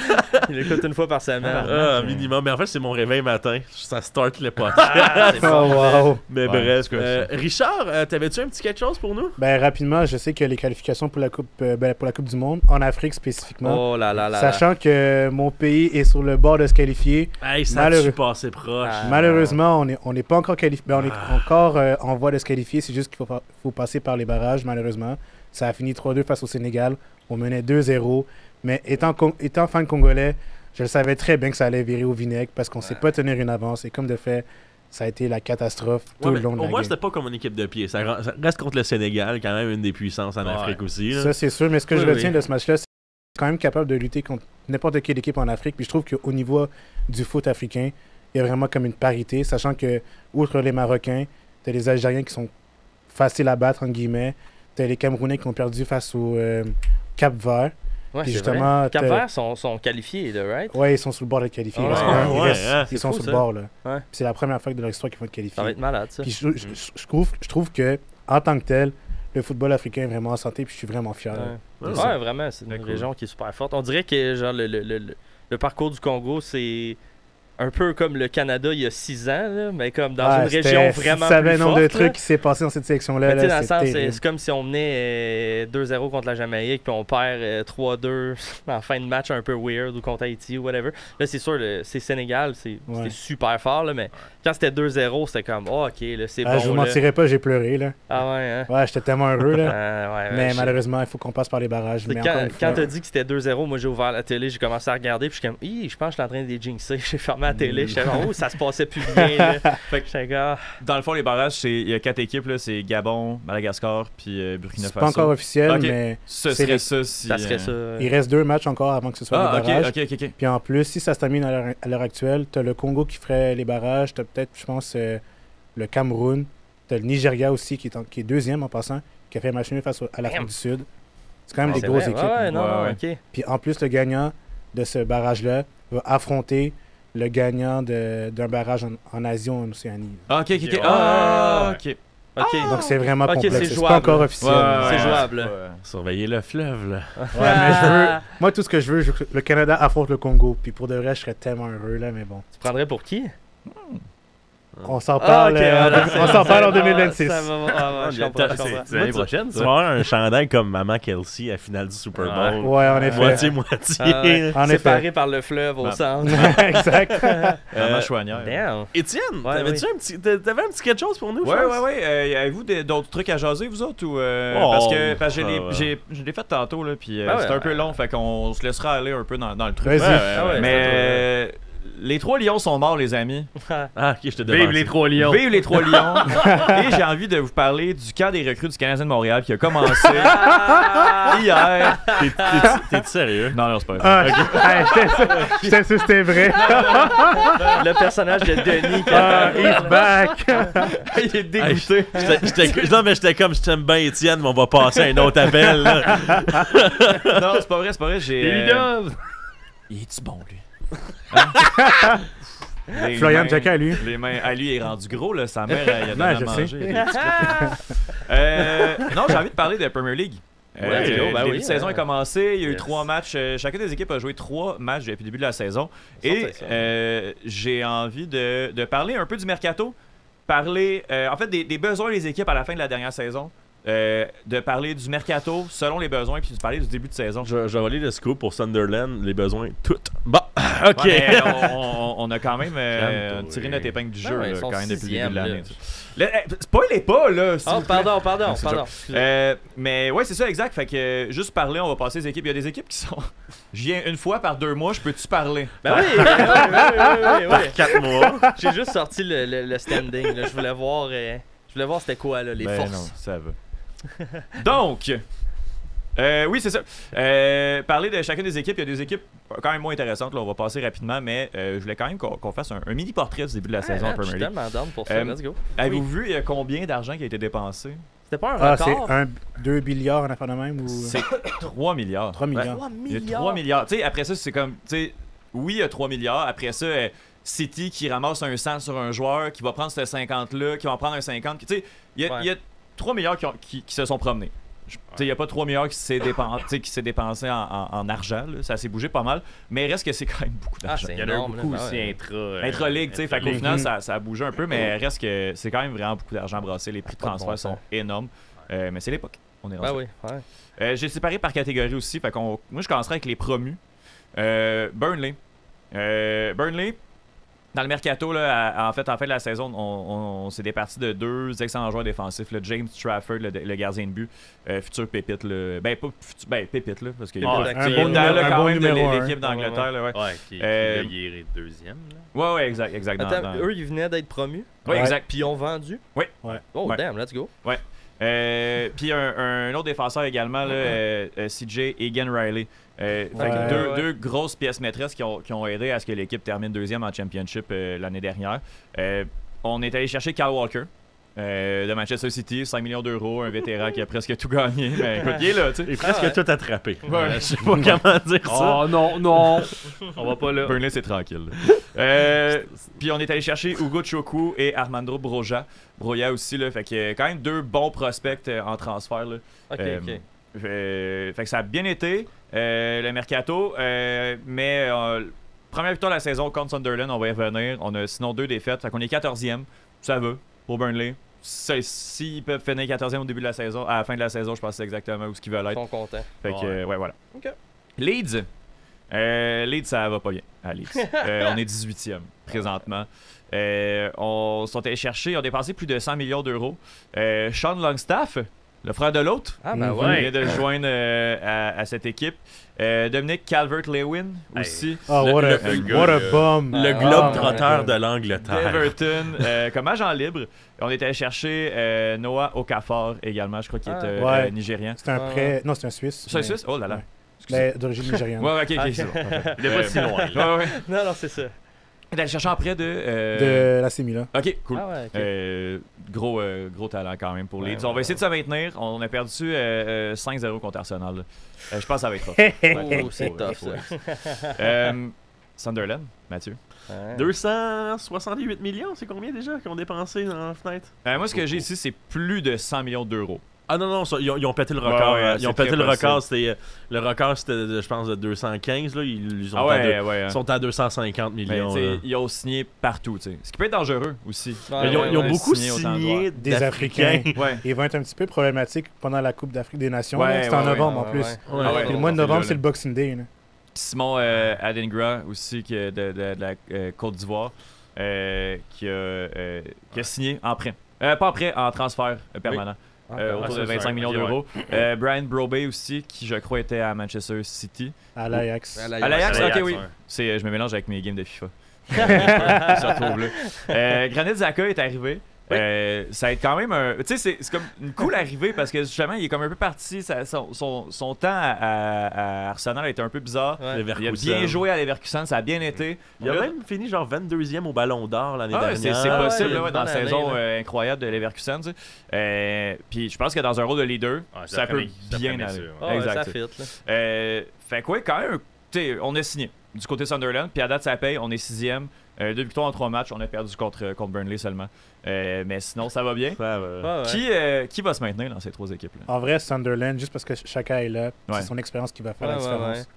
Il écoute une fois par semaine. Minimum. Mais en fait, c'est mon réveil matin. Ça start le podcast. Wow. Mais bref. Richard, t'avais-tu un petit quelque chose pour nous? Ben, rapidement, je sais que les qualifications pour la Coupe du Monde, en Afrique spécifiquement, oh là. sachant que mon pays est sur le bord de se qualifier, Ça a passé proche. Malheureusement, on n'est pas encore qualifié. Ben, on est encore en voie de se qualifier. C'est juste qu'il faut passer par les barrages, malheureusement. Ça a fini 3-2 face au Sénégal. On menait 2-0. Mais étant fan congolais, je le savais très bien que ça allait virer au vinaigre parce qu'on ne sait pas tenir une avance. Et comme de fait, ça a été la catastrophe tout le long de la game. Au moins, c'était pas comme une équipe de pied. Ça reste contre le Sénégal, quand même une des puissances en Afrique aussi. Là. Ça, c'est sûr. Mais ce que je retiens de ce match-là, c'est quand même capable de lutter contre n'importe quelle équipe en Afrique. Puis je trouve qu'au niveau du foot africain, il y a vraiment comme une parité, sachant que, outre les Marocains, tu as les Algériens qui sont faciles à battre, entre guillemets. Tu as les Camerounais qui ont perdu face au Cap-Vert. Ouais, puis justement, Cap-Vert sont qualifiés, là, right? Oui, ils sont sur le bord d'être qualifiés. Ils sont sur le bord, là. Ouais. C'est la première fois de leur histoire qu'ils vont être qualifiés. Ça va être malade, ça. Puis je trouve que, en tant que tel, le football africain est vraiment en santé, puis je suis vraiment fier. Ouais, vraiment, c'est une région qui est super forte. On dirait que genre le parcours du Congo, c'est un peu comme le Canada il y a 6 ans, là, mais comme dans une région vraiment plus forte. Tu savais le nombre de trucs qui s'est passé dans cette sélection-là. Dans le sens, c'est comme si on menait 2-0 contre la Jamaïque, puis on perd 3-2 en fin de match un peu weird, ou contre Haïti, ou whatever. Là, c'est sûr, c'est Sénégal, c'était super fort, là, mais quand c'était 2-0, c'était comme, oh, ok, là, c'est bon. Je vous mentirais pas, j'ai pleuré. Là. Ah ouais, hein? Ouais, j'étais tellement heureux. Là. Mais malheureusement, il faut qu'on passe par les barrages. Mais quand t'as dit que c'était 2-0, moi, j'ai ouvert la télé, j'ai commencé à regarder, puis je suis comme, je pense que je suis en train de les jinxer. J'ai fermé la télé, j'étais comme, ça se passait plus bien. Fait que dans le fond, les barrages, il y a 4 équipes, là, c'est Gabon, Madagascar, puis Burkina Faso. C'est pas encore officiel, mais ça serait ça si... Ça serait ça. Il reste 2 matchs encore avant que ce soit les barrages. Ok. Puis en plus, si ça se termine à l'heure actuelle, t'as le Congo qui ferait les barrages, t'as peut-être, je pense, le Cameroun, t'as le Nigeria aussi qui est deuxième en passant, qui a fait match nul face à l'Afrique du Sud. C'est quand même des grosses équipes. OK. Puis en plus, le gagnant de ce barrage-là va affronter le gagnant d'un barrage en Asie ou en Océanie. Ok. Donc c'est vraiment complexe. C'est pas encore officiel. C'est jouable. Surveiller le fleuve, là. Ouais, mais moi, tout ce que je veux, le Canada affronte le Congo. Puis pour de vrai, je serais tellement heureux, là, mais bon. Tu prendrais pour qui? On s'en parle, on s'en parle en 2026. C'est l'année prochaine, ça. Tu vas avoir un chandail comme Maman Kelsey à la finale du Super Bowl. Ouais, en effet. Moitié. Séparé par le fleuve au centre. Exact. Maman Chouanière. Étienne, t'avais-tu un petit quelque chose pour nous? Ouais. Avez-vous d'autres trucs à jaser, vous autres? Ou, parce que je l'ai fait tantôt, là, puis c'est un peu long, fait qu'on se laissera aller un peu dans le truc. Mais... Les 3 lions sont morts, les amis. Ok, je te demande. Vive les 3 lions. Vive les 3 lions. Et j'ai envie de vous parler du camp des recrues du Canadien de Montréal qui a commencé hier. T'es sérieux? Non, c'est pas vrai. J'étais sûr que c'était vrai. Le personnage de Denis he's back. Il est dégoûté. Non, mais j'étais comme, je t'aime bien, Étienne, mais on va passer à un autre appel. Là. Non, c'est pas vrai. Il est-tu bon, lui? Florian Jacquet à lui. Les mains à lui est rendu gros, là. Sa mère, il a donné à manger. Non, j'ai envie de parler de la Premier League. Le début de saison est commencé. Il y a eu 3 matchs. Chacune des équipes a joué 3 matchs depuis le début de la saison. Et j'ai envie de parler un peu du mercato. parler, en fait, des besoins des équipes à la fin de la dernière saison. De parler du mercato selon les besoins, puis de parler du début de saison. Je vais voler le scoop pour Sunderland, les besoins, toutes. Bon, ok. Ouais, on a quand même tiré notre épingle du jeu là, quand même depuis le début de l'année. Spoilez pas, là! Oh, pardon. Mais ouais, c'est ça, exact. Fait que juste parler, on va passer les équipes. Il y a des équipes qui sont. Je viens une fois par 2 mois, je peux-tu parler? Ben oui! Par 4 mois. J'ai juste sorti le standing. Là. Je voulais voir c'était quoi, là, les forces. Non, ça va. Donc, oui, c'est ça. Parler de chacune des équipes, il y a des équipes quand même moins intéressantes. Là, on va passer rapidement, mais je voulais quand même qu'on fasse un mini portrait du début de la saison en Premier League. Je suis tellement down pour ça. Let's go. Avez-vous vu combien d'argent qui a été dépensé? C'était pas un record? C'est 2 milliards en affaire de même? Ou... C'est 3 milliards. 3 milliards. 3 milliards. Il y a 3 milliards. Tu sais, après ça, c'est comme... Tu sais, oui, il y a 3 milliards. Après ça... City qui ramasse un 100 sur un joueur, qui va prendre ce 50-là, qui va en prendre un 50. Tu sais, il y a 3 milliards qui se sont promenés. Il n'y a pas 3 milliards qui s'est dépensé en argent. Là. Ça s'est bougé pas mal. Mais reste que c'est quand même beaucoup d'argent. Il y en a beaucoup aussi intra-ligue. Fait qu'au final, ça a bougé un peu. Mais reste que c'est quand même vraiment beaucoup d'argent brassé. Les prix de transfert sont énormes. Mais c'est l'époque. On est rendu. J'ai séparé par catégorie aussi. Fait moi, je commencerai avec les promus. Burnley. Burnley. Dans le mercato, là, en fait de la saison, on s'est départi de 2 excellents joueurs défensifs. Là, James Trafford, le gardien de but, futur pépite. Là. Pépite, là, parce qu'il y a un bon numéro de l'équipe d'Angleterre. Qui est deuxième. Là. Ouais, exact. Attends, eux, ils venaient d'être promus. Oui, exact. Puis ils ont vendu. Oui. Oh, damn, let's go. Ouais. Puis un autre défenseur également, là, CJ Egan-Riley. Deux grosses pièces maîtresses qui ont aidé à ce que l'équipe termine 2e en Championship l'année dernière. On est allé chercher Kyle Walker de Manchester City, 5 millions d'euros, un vétéran qui a presque tout gagné. Mais écoute, il est là, tu sais. Il a presque tout attrapé. Ouais. Je sais pas comment dire ça. Oh non, on va pas là. Burnley, c'est tranquille. Puis on est allé chercher Hugo Choku et Armando Broja aussi, là. Fait que quand même 2 bons prospects en transfert, là. Ok. Fait que ça a bien été, le mercato, mais première victoire de la saison contre Sunderland, on va y revenir. On a sinon 2 défaites, fait qu'on est 14e, ça va pour Burnley. S'ils peuvent finir 14e au début de la saison, à la fin de la saison, je pense que c'est exactement où ce qu'ils veulent être. Ils sont contents. Fait que, ouais, voilà. OK. Leeds, ça va pas bien à Leeds. On est 18e présentement. On sont allés chercher, on a dépensé plus de 100 millions d'euros. Sean Longstaff, le frère de l'autre, il vient de joindre à cette équipe. Dominic Calvert-Lewin aussi. What a bum! Le globe-trotteur de l'Angleterre. Everton, comme agent libre. On est allé chercher Noah Okafor également, je crois qu'il est nigérian. C'est un prêt. Non, c'est un Suisse. C'est un Suisse? Oh là là. Mais d'origine nigériane. Ouais, ok, c'est bon. Il n'est pas si loin. Non, c'est ça. On est allé chercher en prêt de l'AC Milan. Ok, cool. Okay. Gros talent quand même pour Leeds. On va essayer de se maintenir. On a perdu 5-0 contre Arsenal. Je pense que ça va être tough. C'est tough, ça. Sunderland, Mathieu. 268 millions, c'est combien déjà qu'ils ont dépensé dans la fenêtre? Moi, ce que j'ai ici, c'est plus de 100 millions d'euros. Ah non, ils ont pété le record. Ils ont pété le record. Le record, c'était, je pense, de 215. Là. Ils sont à 250 millions. Ils ont signé partout. T'sais. Ce qui peut être dangereux aussi. Ils ont beaucoup signé des Africains. Ils vont être un petit peu problématiques pendant la Coupe d'Afrique des Nations. C'est en novembre en plus. Le mois de novembre, c'est le Boxing Day. Là. Simon Adingra aussi de la Côte d'Ivoire qui a signé en prêt. Pas en prêt, en transfert permanent. Autour de 25 millions d'euros. Brian Brobey aussi, qui je crois était à Manchester City. À l'Ajax. À l'Ajax, ok, oui. Je me mélange avec mes games de FIFA. Je se retrouve là. Granit Xhaka est arrivé. Ça va être quand même un. Tu sais, c'est comme une cool arrivée parce que justement, il est comme un peu parti. Son temps à Arsenal a été un peu bizarre. Il a bien joué à Leverkusen, ça a bien été. Il a même fini genre 22e au Ballon d'Or l'année dernière. C'est possible dans la saison incroyable de Leverkusen. Puis je pense que dans un rôle de leader, ça peut bien aller. Ça fit. Fait que, quand même, on a signé du côté Sunderland. Puis à date, ça paye. On est 6e. 2 victoires en 3 matchs. On a perdu contre Burnley seulement. Mais sinon, ça va bien. Qui va se maintenir dans ces 3 équipes-là? En vrai, Sunderland, juste parce que chacun est là. C'est son expérience qui va faire la différence.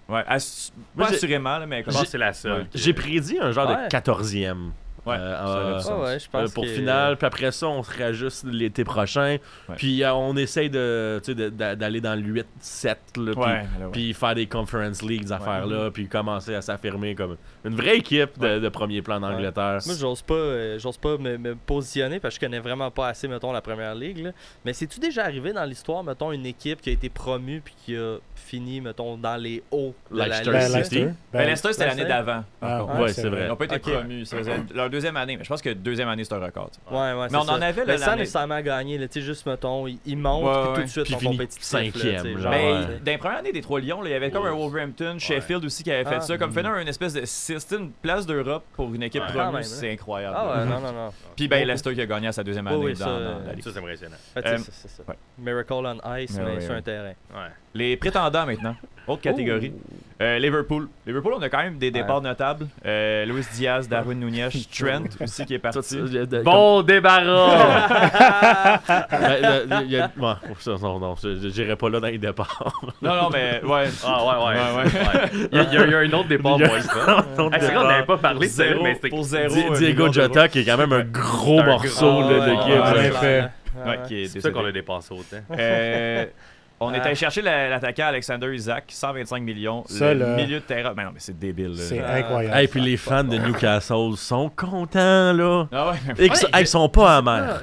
Pas assurément, mais je pense que c'est la seule. J'ai prédit un genre de 14e. Ouais, je pense pour que... finale. Puis après ça, on se réajuste l'été prochain. Ouais. Puis on essaye d'aller dans le 8-7. Puis faire des Conference League, des affaires-là. Puis commencer à s'affirmer comme une vraie équipe de premier plan d'Angleterre. Moi, j'ose pas me positionner parce que je connais vraiment pas assez, mettons, la première ligue. Là. Mais c'est-tu déjà arrivé dans l'histoire, mettons, une équipe qui a été promue puis qui a fini, mettons, dans les hauts de la Ligue? Leicester, c'était l'année d'avant. Oui, c'est vrai. Ils n'ont pas été promus. Ça faisait leur deuxième année. Mais je pense que deuxième année, c'est un record. Ouais, mais on en avait sans nécessairement gagner. Tu sais, juste, mettons, ils montent puis tout de suite, ils sont compétitifs. Cinquième. Dans les premières années des Trois Lions, il y avait comme un Wolverhampton, Sheffield aussi qui avait fait ça. Comme faisant une espèce de système place d'Europe pour une équipe promue, c'est incroyable. Ah ouais, non. Puis Leicester qui a gagné à sa deuxième année dans la Ligue. Ça, c'est impressionnant. C'est ça. Miracle on Ice, mais sur un terrain. Les prétendants maintenant. Autre catégorie. Liverpool. Liverpool, on a quand même des départs notables. Luis Diaz, Darwin Nunez, Trent aussi qui est parti. Bon débarras! Non, j'irai pas là dans les départs. Non, mais ouais. Il y a un autre départ, moi, ça. C'est vrai, on n'avait pas parlé de ça, mais c'était pour zéro. Diego Jota, qui est quand même un gros morceau de l'équipe. C'est ça qu'on a dépassé autant. On est allé chercher l'attaquant Alexander Isak, 125 millions. Ça, le milieu de terrain. Mais non, mais c'est débile. C'est incroyable. Et puis les fans de Newcastle sont contents, là. Ah ouais. Ils sont pas amers.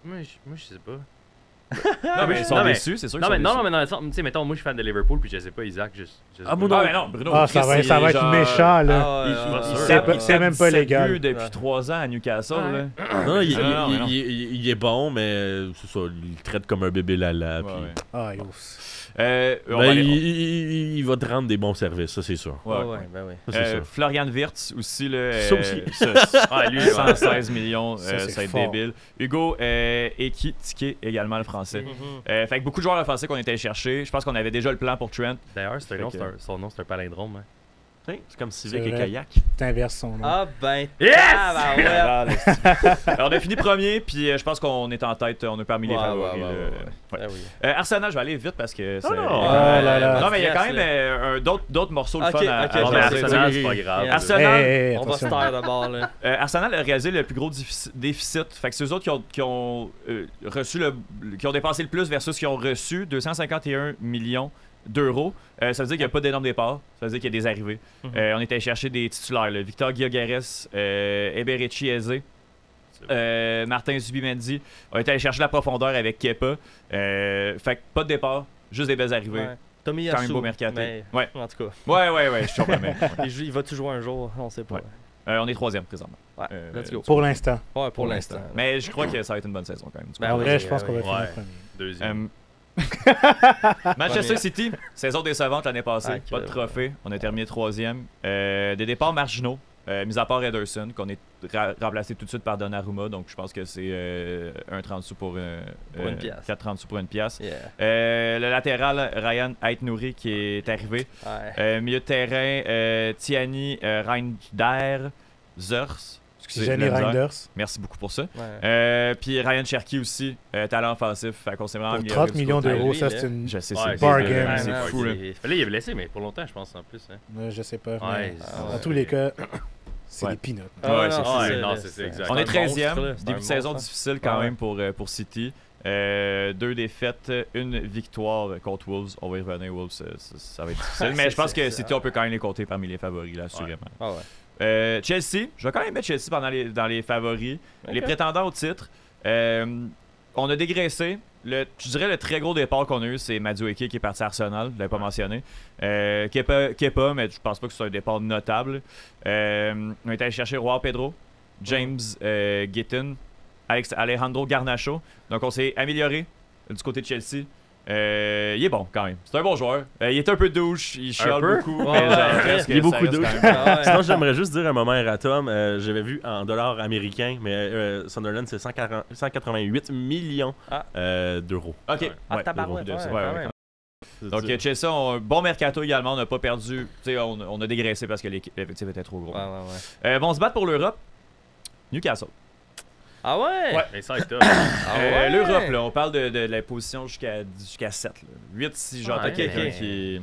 Moi, je sais pas. Non, mais ils sont déçus, c'est sûr qu'ils sont déçus. Non, mais tu sais, mettons, moi, je suis fan de Liverpool, puis je sais pas, Isaac, je sais mais non, Bruno. Ça va être méchant, là. C'est même pas légal. Depuis 3 ans à Newcastle, là. Non, il est bon, mais c'est ça, il le traite comme un bébé lala. Il va te rendre des bons services, ça c'est sûr. Florian Wirtz aussi, là. Ça aussi. Lui, 116 millions, ça va être débile. Hugo Ekitike, également le français. Fait que beaucoup de joueurs offensifs qu'on était allés chercher. Je pense qu'on avait déjà le plan pour Trent. D'ailleurs, son nom, c'est un palindrome. Hein. C'est comme Civic et Kayak. T'inverses son nom. Ah ben, yes! Alors, on a fini premier, puis je pense qu'on est en tête, on est parmi les favoris. Arsenal, je vais aller vite parce que c'est... Non, mais il y a quand même d'autres morceaux de fun à Arsenal, c'est pas grave. Arsenal, on va se taire d'abord. Arsenal a réalisé le plus gros déficit. Fait que c'est eux autres qui ont reçu qui ont dépensé le plus versus qui ont reçu 251 millions d'euros. Ça veut dire qu'il n'y a pas d'énormes départs. Ça veut dire qu'il y a des arrivées. On est allé chercher des titulaires. Là. Victor Gyökeres, Eberechi Eze, Martin Zubimendi. On est allé chercher la profondeur avec Kepa. Fait que pas de départ, juste des belles arrivées. Tommy Quand même beau mercato. En tout cas. Ouais, je suis sûr. Il va-tu jouer un jour? On sait pas. On est 3e présentement. Let's go. Pour l'instant. Ouais, pour l'instant. Mais je crois que ça va être une bonne saison quand même. Après, je pense qu'on va finir premier. Deuxième. Manchester City, saison décevante l'année passée, pas de trophée, on a terminé 3e. Des départs marginaux, mis à part Ederson, qu'on est remplacé tout de suite par Donnarumma, donc je pense que c'est 1,30 sous pour une pièce. 4,30 sous pour une pièce. Le latéral, Ryan Aït-Nouri qui est arrivé. Milieu de terrain, Tiani Reinder, Zers. Jenny Reinders. Merci beaucoup pour ça. Puis Ryan Cherky aussi, talent offensif. Fait qu'on s'est vraiment pour 30 millions d'euros, ça c'est une bargain. C'est fou. Là, il est blessé, mais pour longtemps, je pense en plus. Je sais pas. Dans tous les cas, c'est des peanuts. C'est exact. On est 13e. Début de saison difficile quand même pour City. 2 défaites, 1 victoire contre Wolves. On va y revenir, Wolves, ça va être difficile. Mais je pense que City, on peut quand même les compter parmi les favoris, là, assurément. Chelsea, je vais quand même mettre Chelsea dans les favoris. Les prétendants au titre. On a dégraissé. Je dirais le très gros départ qu'on a eu, c'est Madueke qui est parti à Arsenal. Je ne l'avais pas mentionné. Kepa, mais je pense pas que c'est un départ notable. On est allé chercher Joao Pedro, James Gittin, Alejandro Garnacho. Donc on s'est amélioré du côté de Chelsea. Il est bon quand même. C'est un bon joueur. Il est un peu douche, il chiale beaucoup. Il est beaucoup douche. Sinon, j'aimerais juste dire un moment erratum. J'avais vu en dollars américains, mais Sunderland, c'est 188 millions d'euros. Ok. Donc Chelsea a un bon mercato également. On n'a pas perdu. On a dégraissé parce que l'effectif était trop gros. On se bat pour l'Europe. Newcastle. Ah ouais? Mais ça, top. L'Europe, là, on parle de la position jusqu'à 7. Là. 8 si j'entends quelqu'un qui est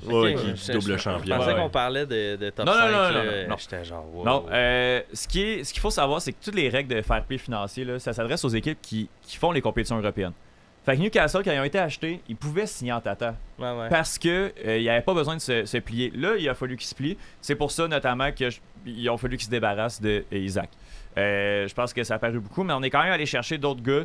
double champion. Je pensais qu'on parlait de top 5. Non. J'étais genre, wow. Non, ce qu'il faut savoir, c'est que toutes les règles de fair play financier, là, ça s'adresse aux équipes qui font les compétitions européennes. Fait que Newcastle, quand ils ont été achetés, ils pouvaient signer en tata. Ouais. Parce que il n'y avait pas besoin de se plier. Là, il a fallu qu'ils se plient. C'est pour ça, notamment, qu'il a fallu qu'ils se débarrassent d'Isaac. Je pense que ça a paru beaucoup, mais on est quand même allé chercher d'autres gars.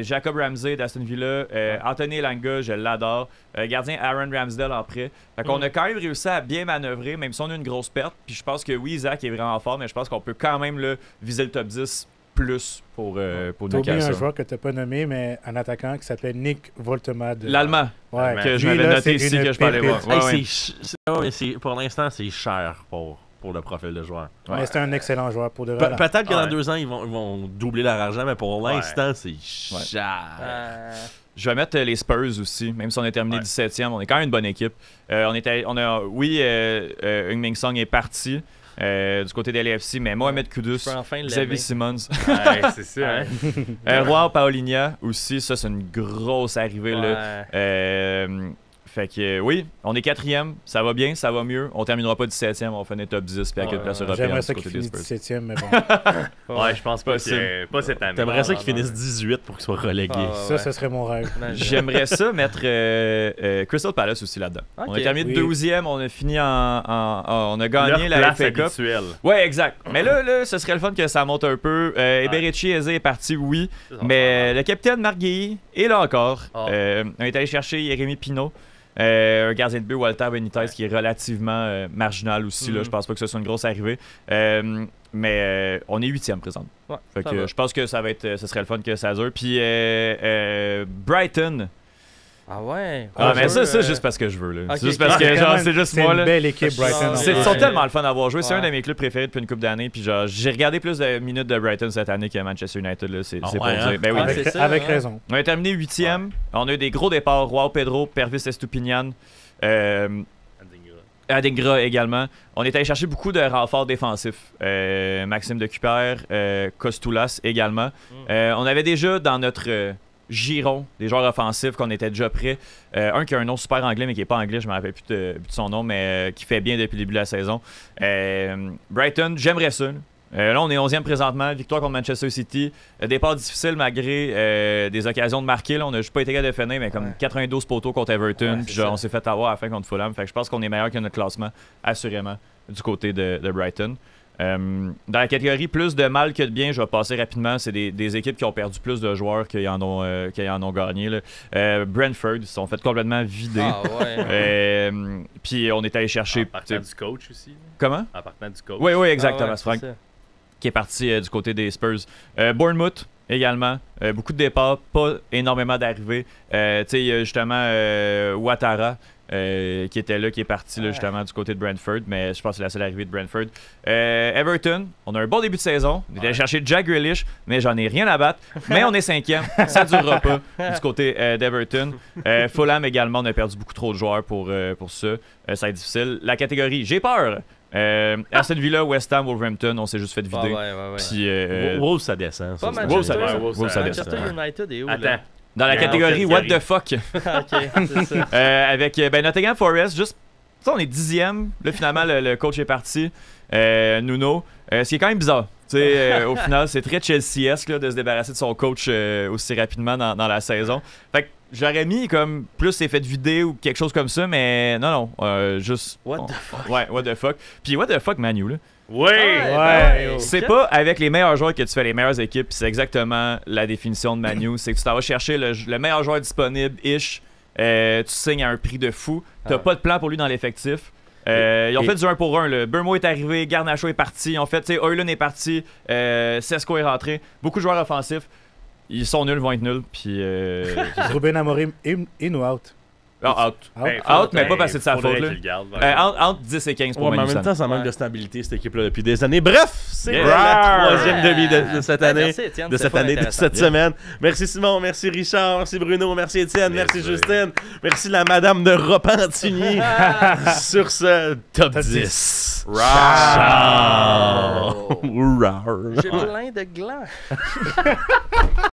Jacob Ramsey d'Aston Villa, Anthony Elanga, je l'adore. Gardien Aaron Ramsdale en prêt. Fait qu'on a quand même réussi à bien manœuvrer, même si on a une grosse perte. Puis je pense que oui, Isaac est vraiment fort, mais je pense qu'on peut quand même là, viser le top 10 plus pour Newcastle. T'as oublié un joueur que t'as pas nommé, mais un attaquant qui s'appelle Nick Voltemade. L'Allemand. Ouais, que je m'avais noté ici que je parlais voir. Pour l'instant, c'est cher pour le profil de joueur. Ouais. Mais c'est un excellent joueur pour de vrai. Peut-être que dans 2 ans, ils vont doubler leur argent, mais pour l'instant, c'est cher. Je vais mettre les Spurs aussi, même si on a terminé 17e. On est quand même une bonne équipe. Heung-min Son est parti. Du côté de l'AFC, mais Mohamed Kudus, Xavier Simons, c'est ça. Juan Paulinha aussi, ça c'est une grosse arrivée. Là. Fait que oui, on est 4e, ça va bien, ça va mieux. On terminera pas 17e, on finit top 10 puis à quelques places européennes. J'aimerais ça qu'il finisse 17e, mais bon. Je pense pas cette année. T'aimerais ça qu'il finisse 18 pour qu'il soit relégué. Ça serait mon rêve. J'aimerais ça mettre Crystal Palace aussi là-dedans. On a terminé 2e, on a fini on a gagné la FA Cup. Ouais, exact. Mais là, ce serait le fun que ça monte un peu. Eberechi Eze est parti, oui. Mais le capitaine Marc Guéhi est là encore. On est allé chercher Jérémy Pinault. Un gardien de but, Walter Benitez, qui est relativement marginal aussi. Là, je pense pas que ce soit une grosse arrivée. Mais on est 8e présent. Fait que je pense que ce serait le fun que ça dure. Puis Brighton. Ah ouais. Mais ça, c'est juste parce que je veux. Là. Okay. C'est juste parce que genre, c'est juste moi. C'est une belle équipe, Brighton. Ils sont tellement le fun à avoir joué. C'est un de mes clubs préférés depuis une couple d'années. Puis genre, j'ai regardé plus de minutes de Brighton cette année que Manchester United. Là. C'est pour dire. Ben, oui. Avec raison. On a terminé 8e. On a eu des gros départs. Joao Pedro, Pervis Estupiñán. Adingra également. On est allé chercher beaucoup de renforts défensifs. Maxime de Cuper, Kostoulas également. On avait déjà dans notre giron des joueurs offensifs qu'on était déjà prêts. Un qui a un nom super anglais mais qui n'est pas anglais, je ne me rappelle plus de son nom, mais qui fait bien depuis le début de la saison. Brighton, j'aimerais ça. Là, on est 11e présentement, victoire contre Manchester City. Départ difficile malgré des occasions de marquer. Là, on n'a juste pas été capable de finir, mais comme 92 poteaux contre Everton. Puis on s'est fait avoir à la fin contre Fulham. Fait que je pense qu'on est meilleur que notre classement, assurément, du côté de Brighton. Dans la catégorie plus de mal que de bien, je vais passer rapidement. C'est des équipes qui ont perdu plus de joueurs qu'ils en ont gagné. Là. Brentford, ils se sont fait complètement vider. Puis on est allé chercher. En partant du coach aussi. Comment? En partant du coach. Oui, exactement, Franck. Qui est parti du côté des Spurs. Bournemouth également. Beaucoup de départs, pas énormément d'arrivées. Tu sais, il y a justement Ouattara. Qui était là, qui est parti là, justement du côté de Brentford, mais je pense que c'est la seule arrivée de Brentford. Everton, on a un bon début de saison. On est allé chercher Jack Grealish, mais j'en ai rien à battre. Mais on est 5e, ça durera pas du côté d'Everton. Fulham également, on a perdu beaucoup trop de joueurs pour ça. Ça va être difficile. La catégorie, j'ai peur. Aston Villa, West Ham, Wolverhampton, on s'est juste fait vider. Puis Wolves, ça descend. Wolves, ça descend. Manchester United est où? Attends. Dans la catégorie What the fuck. C'est ça. Avec Nottingham Forest, juste. On est 10e. Là, finalement, le coach est parti. Nuno. Ce qui est quand même bizarre. Au final, c'est très Chelsea-esque de se débarrasser de son coach aussi rapidement dans la saison. Fait que j'aurais mis comme plus c'est fait vider ou quelque chose comme ça, mais non. Juste. What the fuck. Ouais, what the fuck. Puis what the fuck, Manu, là. Oui! C'est pas avec les meilleurs joueurs que tu fais les meilleures équipes. C'est exactement la définition de Manu. C'est que tu t'en vas chercher le meilleur joueur disponible, tu signes à un prix de fou. T'as pas de plan pour lui dans l'effectif. Ils ont fait du 1 pour 1. Burmo est arrivé, Garnacho est parti. Ils ont fait, Højlund est parti, Sesko est rentré. Beaucoup de joueurs offensifs. Ils sont nuls, vont être nuls. Puis Ruben Amorim in ou out? Out. Out, mais pas parce que c'est de sa faute. Entre 10 et 15 pour mais en Manuel. même temps, ça manque de stabilité, cette équipe-là, depuis des années. Bref, c'est la troisième demi de cette année. Merci, Étienne, de cette année, de cette semaine. Merci Simon, merci Richard, merci Bruno, merci Étienne, merci Justine, merci la madame de Repentigny. Sur ce top 10. J'ai plein de glands.